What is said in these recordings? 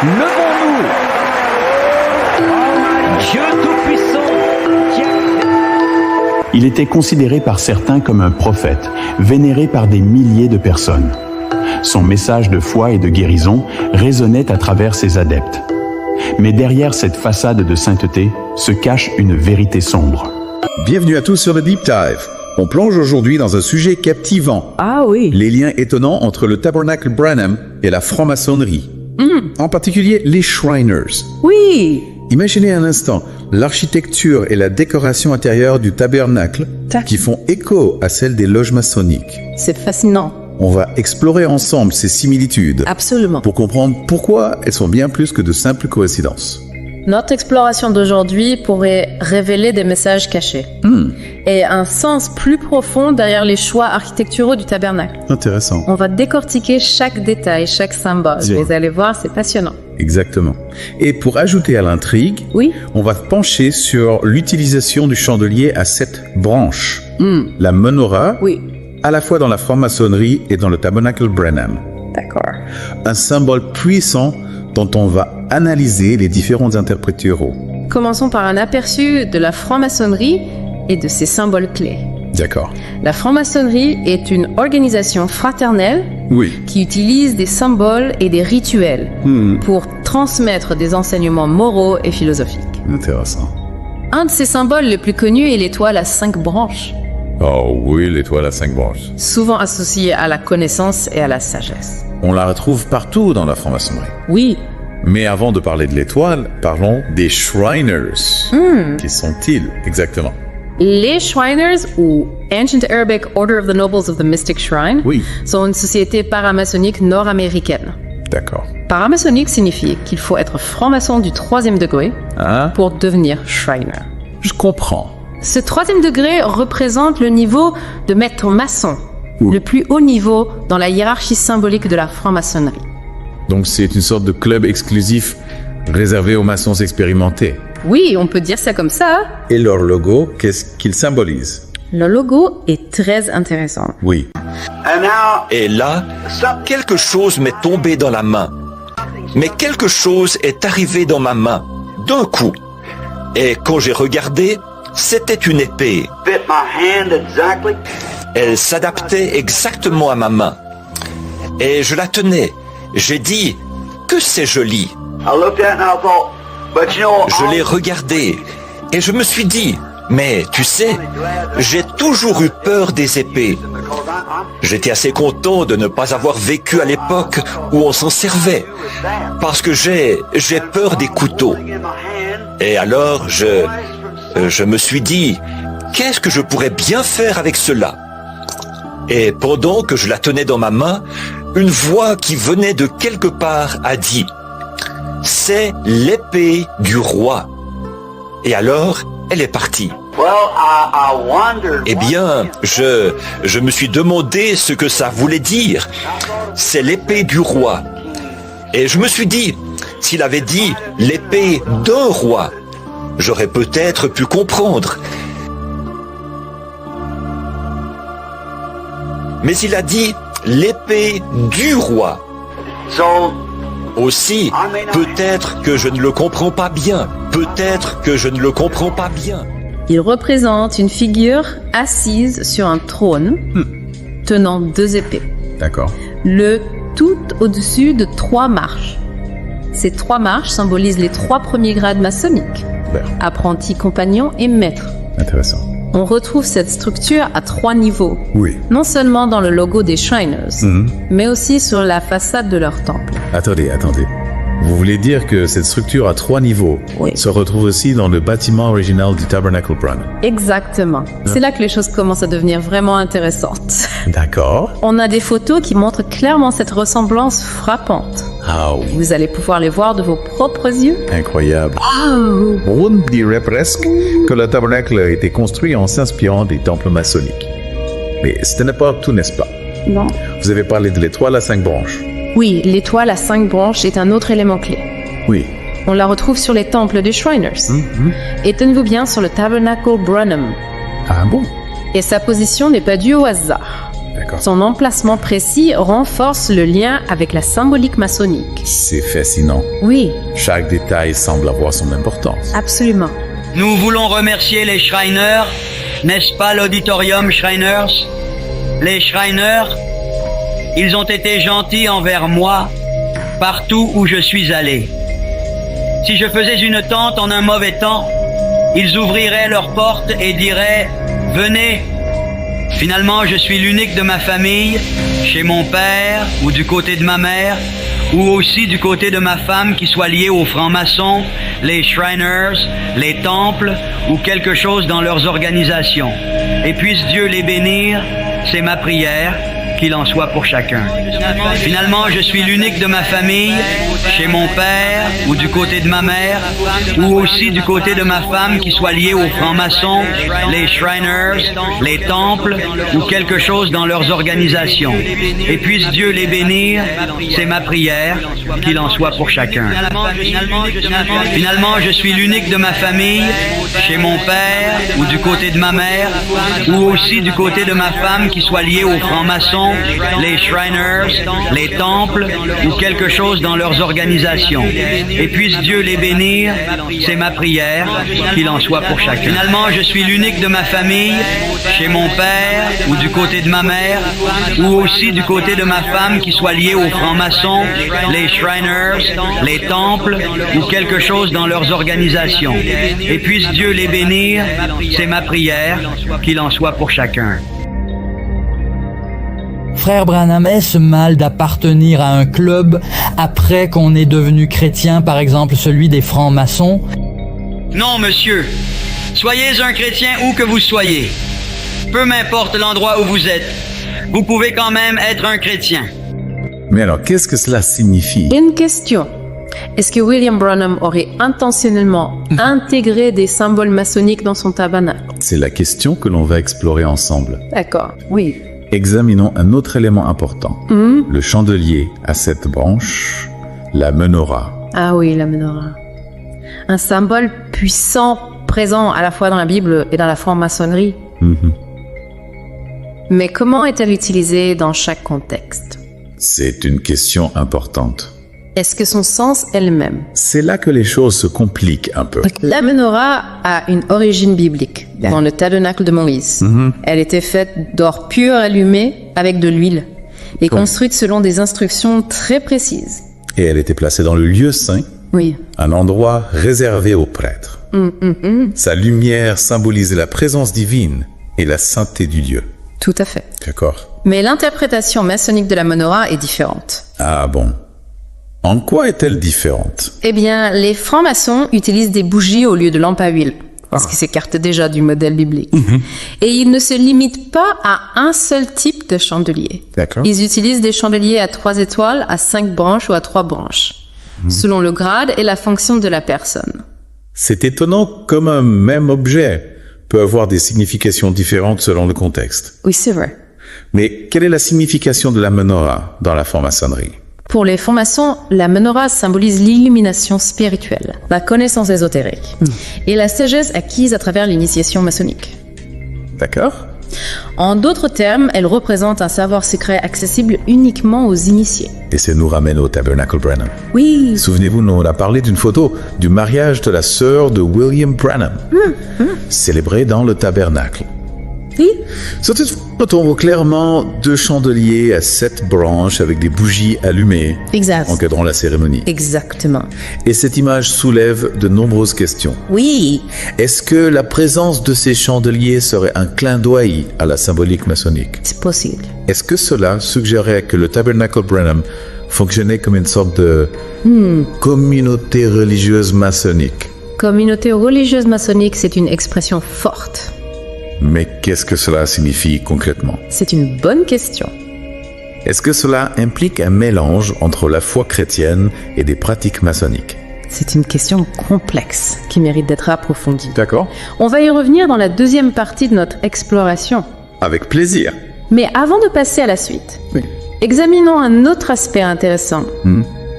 levons-nous. Dieu Tout-Puissant. Il était considéré par certains comme un prophète, vénéré par des milliers de personnes. Son message de foi et de guérison résonnait à travers ses adeptes. Mais derrière cette façade de sainteté se cache une vérité sombre. Bienvenue à tous sur le Deep Dive. On plonge aujourd'hui dans un sujet captivant. Ah oui. Les liens étonnants entre le Tabernacle Branham et la franc-maçonnerie. En particulier les Shriners. Oui. Imaginez un instant l'architecture et la décoration intérieure du tabernacle qui font écho à celle des loges maçonniques. C'est fascinant. On va explorer ensemble ces similitudes Absolument. pour comprendre pourquoi elles sont bien plus que de simples coïncidences. Notre exploration d'aujourd'hui pourrait révéler des messages cachés et un sens plus profond derrière les choix architecturaux du tabernacle. Intéressant. On va décortiquer chaque détail, chaque symbole. Bien. Vous allez voir, c'est passionnant. Exactement. Et pour ajouter à l'intrigue, Oui. on va pencher sur l'utilisation du chandelier à 7 branches. La menorah, Oui. à la fois dans la franc-maçonnerie et dans le Tabernacle Branham. D'accord. Un symbole puissant dont on va analyser les différentes interprétations. Commençons par un aperçu de la franc-maçonnerie et de ses symboles clés. D'accord. La franc-maçonnerie est une organisation fraternelle Oui. qui utilise des symboles et des rituels pour transmettre des enseignements moraux et philosophiques. Intéressant. Un de ces symboles les plus connus est l'étoile à 5 branches, Oh oui, l'étoile à 5 branches. souvent associée à la connaissance et à la sagesse. On la retrouve partout dans la franc-maçonnerie. Oui, Mais avant de parler de l'étoile, parlons des Shriners. Qui sont-ils exactement? les Shriners, ou Ancient Arabic Order of the Nobles of the Mystic Shrine, Oui. sont une société paramaçonnique nord-américaine. D'accord. Paramaçonnique signifie qu'il faut être franc-maçon du 3e degré Hein? pour devenir Shriner. Je comprends. Ce 3e degré représente le niveau de maître maçon, Ouh. le plus haut niveau dans la hiérarchie symbolique de la franc-maçonnerie. Donc c'est une sorte de club exclusif réservé aux maçons expérimentés. Oui, on peut dire ça comme ça. Et leur logo, qu'est-ce qu'il symbolise? Le logo est très intéressant. Oui. Et là, quelque chose m'est tombé dans la main. Mais quelque chose est arrivé dans ma main, d'un coup. Et quand j'ai regardé, c'était une épée. Elle s'adaptait exactement à ma main. Et je la tenais. J'ai dit, que c'est joli. Je l'ai regardée et je me suis dit, mais tu sais, j'ai toujours eu peur des épées. J'étais assez content de ne pas avoir vécu à l'époque où on s'en servait, parce que j'ai peur des couteaux. Et alors, je me suis dit, qu'est-ce que je pourrais bien faire avec cela? Et pendant que je la tenais dans ma main, une voix qui venait de quelque part a dit, c'est l'épée du roi. Et alors, elle est partie. Eh bien, je me suis demandé ce que ça voulait dire. C'est l'épée du roi. Et je me suis dit, s'il avait dit l'épée d'un roi, j'aurais peut-être pu comprendre. Mais il a dit l'épée du roi. Aussi, peut-être que je ne le comprends pas bien. Peut-être que je ne le comprends pas bien. Il représente une figure assise sur un trône, tenant 2 épées. D'accord. Le tout au-dessus de 3 marches. Ces 3 marches symbolisent les 3 premiers grades maçonniques, Super. apprenti, compagnon et maître. Intéressant. On retrouve cette structure à 3 niveaux, Oui. non seulement dans le logo des Shriners, mais aussi sur la façade de leur temple. Attendez. Vous voulez dire que cette structure à 3 niveaux Oui. se retrouve aussi dans le bâtiment original du Tabernacle Branham? Exactement. C'est là que les choses commencent à devenir vraiment intéressantes. D'accord. On a des photos qui montrent clairement cette ressemblance frappante. Ah oui. Vous allez pouvoir les voir de vos propres yeux. Incroyable. On dirait presque que le tabernacle a été construit en s'inspirant des temples maçonniques. Mais ce n'est pas tout, n'est-ce pas? Non. Vous avez parlé de l'étoile à 5 branches. Oui, l'étoile à 5 branches est un autre élément clé. Oui. On la retrouve sur les temples des Shriners. Et tenez-vous bien sur le Tabernacle Branham. Ah bon? Et sa position n'est pas due au hasard. D'accord. Son emplacement précis renforce le lien avec la symbolique maçonnique. C'est fascinant. Oui, Chaque détail semble avoir son importance. absolument. Nous voulons remercier les Shriners, n'est-ce pas l'auditorium Shriners? Les Shriners, ils ont été gentils envers moi partout où je suis allé. Si je faisais une tente en un mauvais temps, ils ouvriraient leurs portes et diraient « Venez ». Finalement, je suis l'unique de ma famille, chez mon père ou du côté de ma mère, ou aussi du côté de ma femme qui soit liée aux francs-maçons, les Shriners, les temples ou quelque chose dans leurs organisations. Et puisse Dieu les bénir, c'est ma prière, qu'il en soit pour chacun. Finalement, je suis l'unique de ma famille, chez mon père ou du côté de ma mère, ou aussi du côté de ma femme qui soit liée aux francs-maçons, les Shriners, les temples ou quelque chose dans leurs organisations. Et puisse Dieu les bénir, c'est ma prière, qu'il en soit pour chacun. Finalement, je suis l'unique de ma famille, chez mon père ou du côté de ma mère, ou aussi du côté de ma femme qui soit liée aux francs-maçons, les Shriners, les temples ou quelque chose dans leurs organisations. Et puisse Dieu les bénir, c'est ma prière, qu'il en soit pour chacun. Finalement, je suis l'unique de ma famille, chez mon père ou du côté de ma mère, ou aussi du côté de ma femme qui soit liée aux francs-maçons, les Shriners, les temples ou quelque chose dans leurs organisations. Et puisse Dieu les bénir, c'est ma prière, qu'il en soit pour chacun. Frère Branham, est-ce mal d'appartenir à un club après qu'on est devenu chrétien, par exemple celui des francs-maçons? Non, monsieur. Soyez un chrétien où que vous soyez. Peu m'importe l'endroit où vous êtes. Vous pouvez quand même être un chrétien. Mais alors, qu'est-ce que cela signifie? Une question. Est-ce que William Branham aurait intentionnellement intégré des symboles maçonniques dans son tabernacle? C'est la question que l'on va explorer ensemble. D'accord, oui. Examinons un autre élément important. Le chandelier à 7 branches, la menorah. Ah oui, la menorah. Un symbole puissant, présent à la fois dans la Bible et dans la franc-maçonnerie. Mais comment est-elle utilisée dans chaque contexte? C'est une question importante. Est-ce que son sens est le même? C'est là que les choses se compliquent un peu. La menorah a une origine biblique dans le tabernacle de Moïse. Elle était faite d'or pur allumé avec de l'huile et construite selon des instructions très précises. Et elle était placée dans le lieu saint, Oui. un endroit réservé aux prêtres. Sa lumière symbolisait la présence divine et la sainteté du lieu. Tout à fait. D'accord. Mais l'interprétation maçonnique de la menorah est différente. Ah bon. En quoi est-elle différente? Eh bien, les francs-maçons utilisent des bougies au lieu de lampes à huile, parce qu'ils s'écartent déjà du modèle biblique. Et ils ne se limitent pas à un seul type de chandelier. D'accord. Ils utilisent des chandeliers à 3 étoiles, à 5 branches ou à 3 branches, selon le grade et la fonction de la personne. C'est étonnant comme un même objet peut avoir des significations différentes selon le contexte. Oui, c'est vrai. Mais quelle est la signification de la menorah dans la franc-maçonnerie? Pour les francs-maçons, la menorah symbolise l'illumination spirituelle, la connaissance ésotérique et la sagesse acquise à travers l'initiation maçonnique. D'accord? En d'autres termes, elle représente un savoir secret accessible uniquement aux initiés. Et ça nous ramène au Tabernacle Branham. Oui, Souvenez-vous, nous on a parlé d'une photo du mariage de la sœur de William Branham, célébré dans le tabernacle. oui, Sur cette photo, on voit clairement 2 chandeliers à 7 branches avec des bougies allumées exact. encadrant la cérémonie. Exactement. Et cette image soulève de nombreuses questions. Oui, Est-ce que la présence de ces chandeliers serait un clin d'œil à la symbolique maçonnique? c'est possible. Est-ce que cela suggérerait que le Tabernacle Branham fonctionnait comme une sorte de communauté religieuse maçonnique? Communauté religieuse maçonnique, c'est une expression forte. Mais qu'est-ce que cela signifie concrètement? C'est une bonne question. Est-ce que cela implique un mélange entre la foi chrétienne et des pratiques maçonniques? C'est une question complexe qui mérite d'être approfondie. D'accord. On va y revenir dans la deuxième partie de notre exploration. Avec plaisir. Mais avant de passer à la suite, examinons un autre aspect intéressant.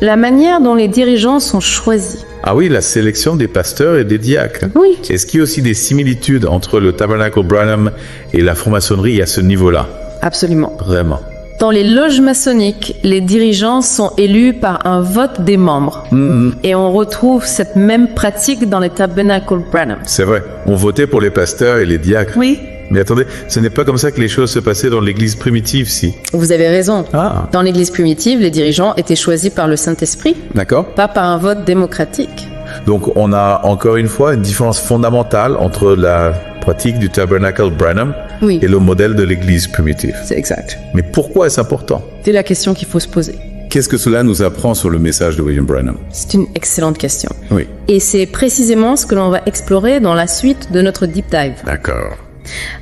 La manière dont les dirigeants sont choisis. Ah oui, la sélection des pasteurs et des diacres. Oui. Est-ce qu'il y a aussi des similitudes entre le Tabernacle Branham et la franc-maçonnerie à ce niveau-là? Absolument. Vraiment. Dans les loges maçonniques, les dirigeants sont élus par un vote des membres. Et on retrouve cette même pratique dans les Tabernacle Branham. C'est vrai. On votait pour les pasteurs et les diacres. Oui. Mais attendez, ce n'est pas comme ça que les choses se passaient dans l'église primitive, si. Vous avez raison. Ah. Dans l'église primitive, les dirigeants étaient choisis par le Saint-Esprit, D'accord. pas par un vote démocratique. Donc on a encore une fois une différence fondamentale entre la pratique du Tabernacle Branham Oui. et le modèle de l'église primitive. C'est exact. Mais pourquoi est-ce important? C'est la question qu'il faut se poser. Qu'est-ce que cela nous apprend sur le message de William Branham? C'est une excellente question. Oui. Et c'est précisément ce que l'on va explorer dans la suite de notre deep dive. D'accord.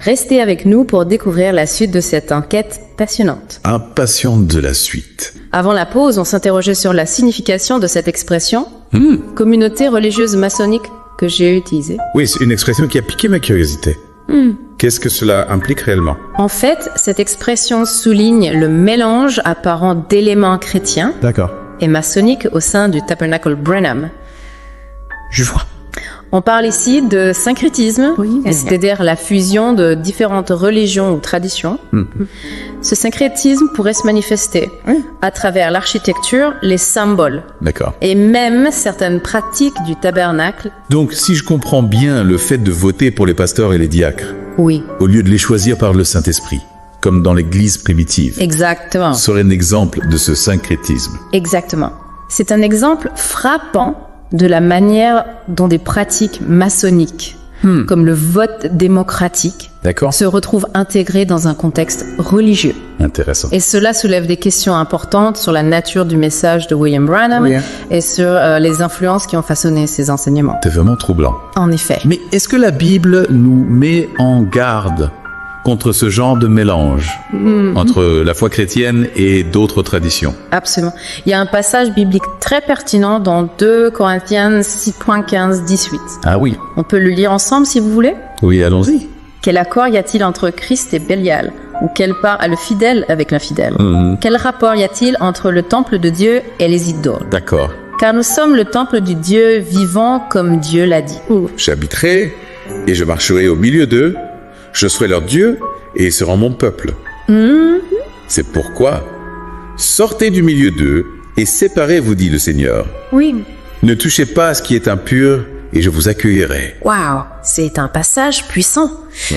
Restez avec nous pour découvrir la suite de cette enquête passionnante. Impatiente de la suite. Avant la pause, on s'interrogeait sur la signification de cette expression « communauté religieuse maçonnique » que j'ai utilisée. Oui, c'est une expression qui a piqué ma curiosité. Qu'est-ce que cela implique réellement? En fait, cette expression souligne le mélange apparent d'éléments chrétiens D'accord. et maçonniques au sein du Tabernacle Branham. Je vois. On parle ici de syncrétisme, c'est-à-dire la fusion de différentes religions ou traditions. Ce syncrétisme pourrait se manifester à travers l'architecture, les symboles D'accord. et même certaines pratiques du tabernacle. Donc, si je comprends bien, le fait de voter pour les pasteurs et les diacres, Oui, au lieu de les choisir par le Saint-Esprit, comme dans l'église primitive, exactement. serait un exemple de ce syncrétisme. Exactement. C'est un exemple frappant de la manière dont des pratiques maçonniques, comme le vote démocratique, D'accord. se retrouvent intégrées dans un contexte religieux. Intéressant. Et cela soulève des questions importantes sur la nature du message de William Branham et sur les influences qui ont façonné ses enseignements. C'est vraiment troublant. En effet. Mais est-ce que la Bible nous met en garde contre ce genre de mélange entre la foi chrétienne et d'autres traditions? Absolument. Il y a un passage biblique très pertinent dans 2 Corinthiens 6.15-18. Ah oui. On peut le lire ensemble si vous voulez. Oui, allons-y. Quel accord y a-t-il entre Christ et Bélial? Ou quelle part a le fidèle avec l'infidèle? Quel rapport y a-t-il entre le temple de Dieu et les idoles? D'accord. Car nous sommes le temple du Dieu vivant comme Dieu l'a dit. J'habiterai et je marcherai au milieu d'eux. Je serai leur Dieu et ils seront mon peuple. C'est pourquoi, sortez du milieu d'eux et séparez-vous, dit le Seigneur. Oui. Ne touchez pas à ce qui est impur et je vous accueillerai. Waouh, c'est un passage puissant.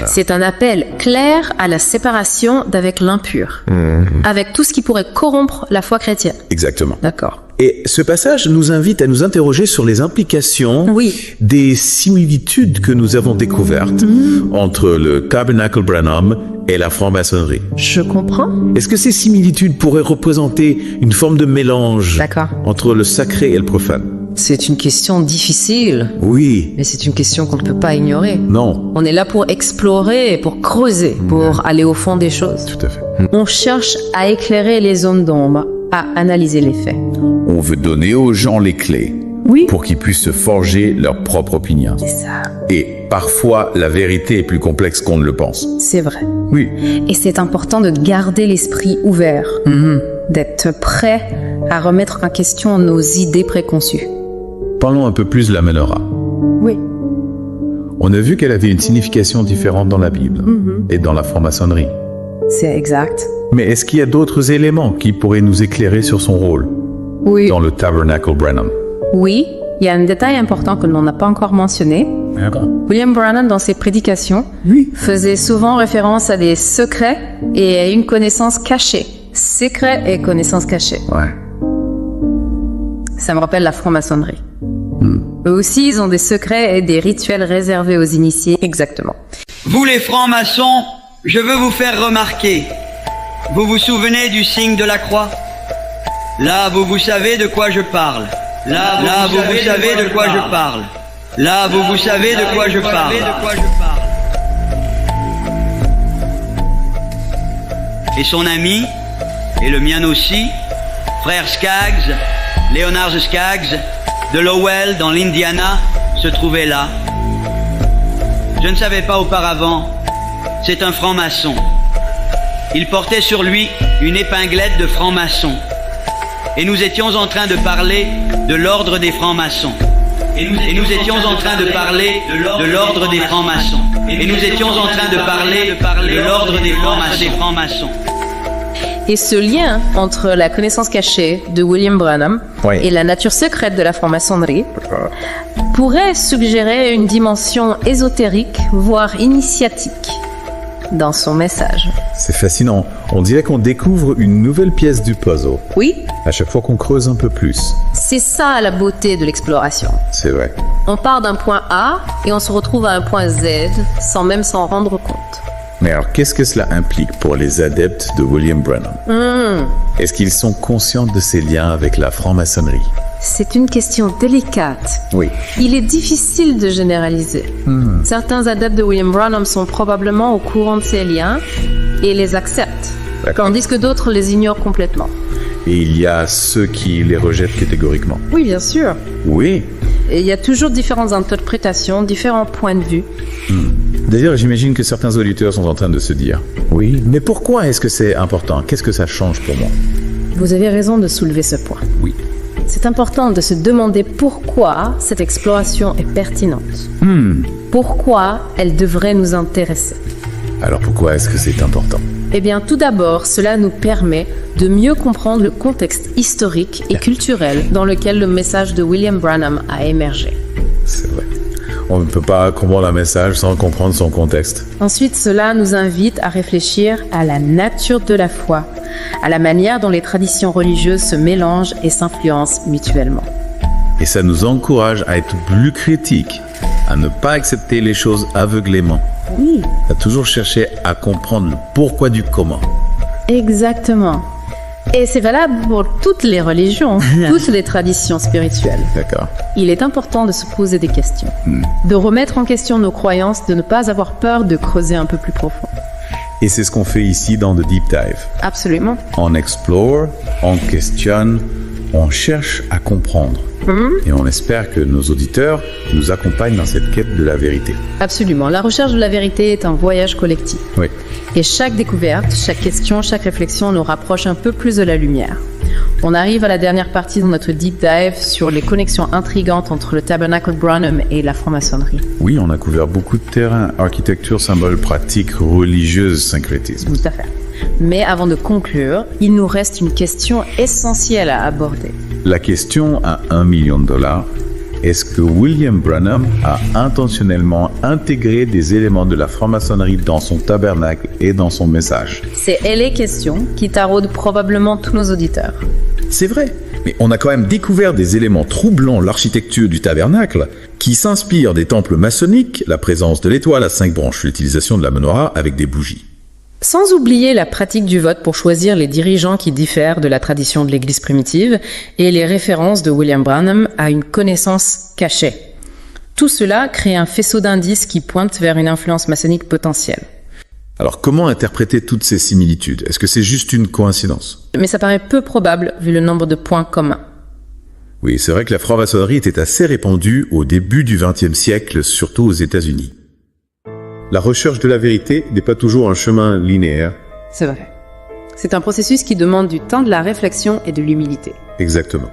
C'est un appel clair à la séparation d'avec l'impur, avec tout ce qui pourrait corrompre la foi chrétienne. Exactement. D'accord. Et ce passage nous invite à nous interroger sur les implications des similitudes que nous avons découvertes entre le Tabernacle Branham et la franc-maçonnerie. Je comprends. Est-ce que ces similitudes pourraient représenter une forme de mélange D'accord. entre le sacré et le profane? C'est une question difficile, Oui. mais c'est une question qu'on ne peut pas ignorer. Non. On est là pour explorer, pour creuser, pour aller au fond des choses. Tout à fait. On cherche à éclairer les zones d'ombre, à analyser les faits. On veut donner aux gens les clés pour qu'ils puissent se forger leur propre opinion. C'est ça. Et parfois, la vérité est plus complexe qu'on ne le pense. C'est vrai. Oui. Et c'est important de garder l'esprit ouvert, d'être prêt à remettre en question nos idées préconçues. Parlons un peu plus de la menorah. Oui. On a vu qu'elle avait une signification différente dans la Bible et dans la franc-maçonnerie. C'est exact. Mais est-ce qu'il y a d'autres éléments qui pourraient nous éclairer sur son rôle Oui. dans le Tabernacle Branham? Oui, il y a un détail important que l'on n'a pas encore mentionné. William Branham, dans ses prédications, faisait souvent référence à des secrets et à une connaissance cachée. Secrets et connaissances cachées. Ouais. Ça me rappelle la franc-maçonnerie. Eux aussi, ils ont des secrets et des rituels réservés aux initiés. Exactement. Vous les francs-maçons, je veux vous faire remarquer. Vous vous souvenez du signe de la croix? Là, vous savez de quoi je parle. Là, vous savez de quoi je parle. Là, vous savez de quoi je parle. Et son ami, et le mien aussi, frère Skaggs, Leonard Skaggs, de Lowell dans l'Indiana, se trouvait là. Je ne savais pas auparavant, c'est un franc-maçon. Il portait sur lui une épinglette de franc-maçon. Et nous étions en train de parler de l'ordre des francs-maçons. Et nous étions en train de parler de l'ordre des francs-maçons. Et nous étions en train de parler de l'ordre des francs-maçons. Et ce lien entre la connaissance cachée de William Branham et la nature secrète de la franc-maçonnerie pourrait suggérer une dimension ésotérique, voire initiatique, dans son message. C'est fascinant. On dirait qu'on découvre une nouvelle pièce du puzzle. Oui, À chaque fois qu'on creuse un peu plus. c'est ça la beauté de l'exploration. C'est vrai. On part d'un point A et on se retrouve à un point Z sans même s'en rendre compte. Mais alors, qu'est-ce que cela implique pour les adeptes de William Branham? Est-ce qu'ils sont conscients de ces liens avec la franc-maçonnerie? C'est une question délicate. Oui. Il est difficile de généraliser. Certains adeptes de William Branham sont probablement au courant de ces liens et les acceptent, D'accord. tandis que d'autres les ignorent complètement. Et il y a ceux qui les rejettent catégoriquement. Oui, bien sûr. Oui. Et il y a toujours différentes interprétations, différents points de vue. D'ailleurs, j'imagine que certains auditeurs sont en train de se dire « Oui, mais pourquoi est-ce que c'est important? Qu'est-ce que ça change pour moi ?» Vous avez raison de soulever ce point. Oui. C'est important de se demander pourquoi cette exploration est pertinente. Pourquoi elle devrait nous intéresser. Alors pourquoi est-ce que c'est important? Eh bien, tout d'abord, cela nous permet de mieux comprendre le contexte historique et culturel dans lequel le message de William Branham a émergé. C'est vrai. On ne peut pas comprendre un message sans comprendre son contexte. Ensuite, cela nous invite à réfléchir à la nature de la foi, à la manière dont les traditions religieuses se mélangent et s'influencent mutuellement. Et ça nous encourage à être plus critiques, à ne pas accepter les choses aveuglément, Oui, à toujours chercher à comprendre le pourquoi du comment. exactement. Et c'est valable pour toutes les religions, toutes les traditions spirituelles. D'accord. Il est important de se poser des questions, de remettre en question nos croyances, de ne pas avoir peur de creuser un peu plus profond. Et c'est ce qu'on fait ici dans The Deep Dive. Absolument. On explore, on questionne, on cherche à comprendre. Et on espère que nos auditeurs nous accompagnent dans cette quête de la vérité. Absolument. La recherche de la vérité est un voyage collectif. Oui. Et chaque découverte, chaque question, chaque réflexion nous rapproche un peu plus de la lumière. On arrive à la dernière partie de notre deep dive sur les connexions intrigantes entre le Tabernacle Branham et la franc-maçonnerie. Oui, on a couvert beaucoup de terrain, architecture, symboles pratiques, religieuses, syncrétisme. Tout à fait. Mais avant de conclure, il nous reste une question essentielle à aborder. La question à $1 million, est-ce que William Branham a intentionnellement intégré des éléments de la franc-maçonnerie dans son tabernacle et dans son message? C'est les questions qui taraudent probablement tous nos auditeurs. C'est vrai, mais on a quand même découvert des éléments troublant l'architecture du tabernacle qui s'inspirent des temples maçonniques, la présence de l'étoile à 5 branches, l'utilisation de la menorah avec des bougies. Sans oublier la pratique du vote pour choisir les dirigeants qui diffèrent de la tradition de l'Église primitive et les références de William Branham à une connaissance cachée. Tout cela crée un faisceau d'indices qui pointe vers une influence maçonnique potentielle. Alors comment interpréter toutes ces similitudes? Est-ce que c'est juste une coïncidence? Mais ça paraît peu probable vu le nombre de points communs. Oui, c'est vrai que la franc-maçonnerie était assez répandue au début du XXe siècle, surtout aux États-Unis. La recherche de la vérité n'est pas toujours un chemin linéaire. C'est vrai. C'est un processus qui demande du temps, de la réflexion et de l'humilité. Exactement.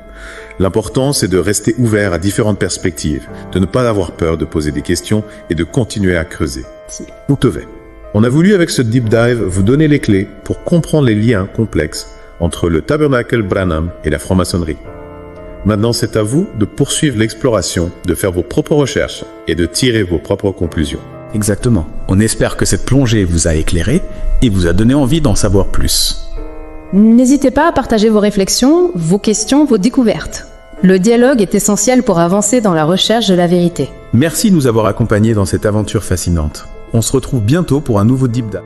L'important, c'est de rester ouvert à différentes perspectives, de ne pas avoir peur de poser des questions et de continuer à creuser. Si. Uktove. On a voulu avec ce deep dive vous donner les clés pour comprendre les liens complexes entre le Tabernacle Branham et la franc-maçonnerie. Maintenant, c'est à vous de poursuivre l'exploration, de faire vos propres recherches et de tirer vos propres conclusions. Exactement. On espère que cette plongée vous a éclairé et vous a donné envie d'en savoir plus. N'hésitez pas à partager vos réflexions, vos questions, vos découvertes. Le dialogue est essentiel pour avancer dans la recherche de la vérité. Merci de nous avoir accompagnés dans cette aventure fascinante. On se retrouve bientôt pour un nouveau Deep Dive.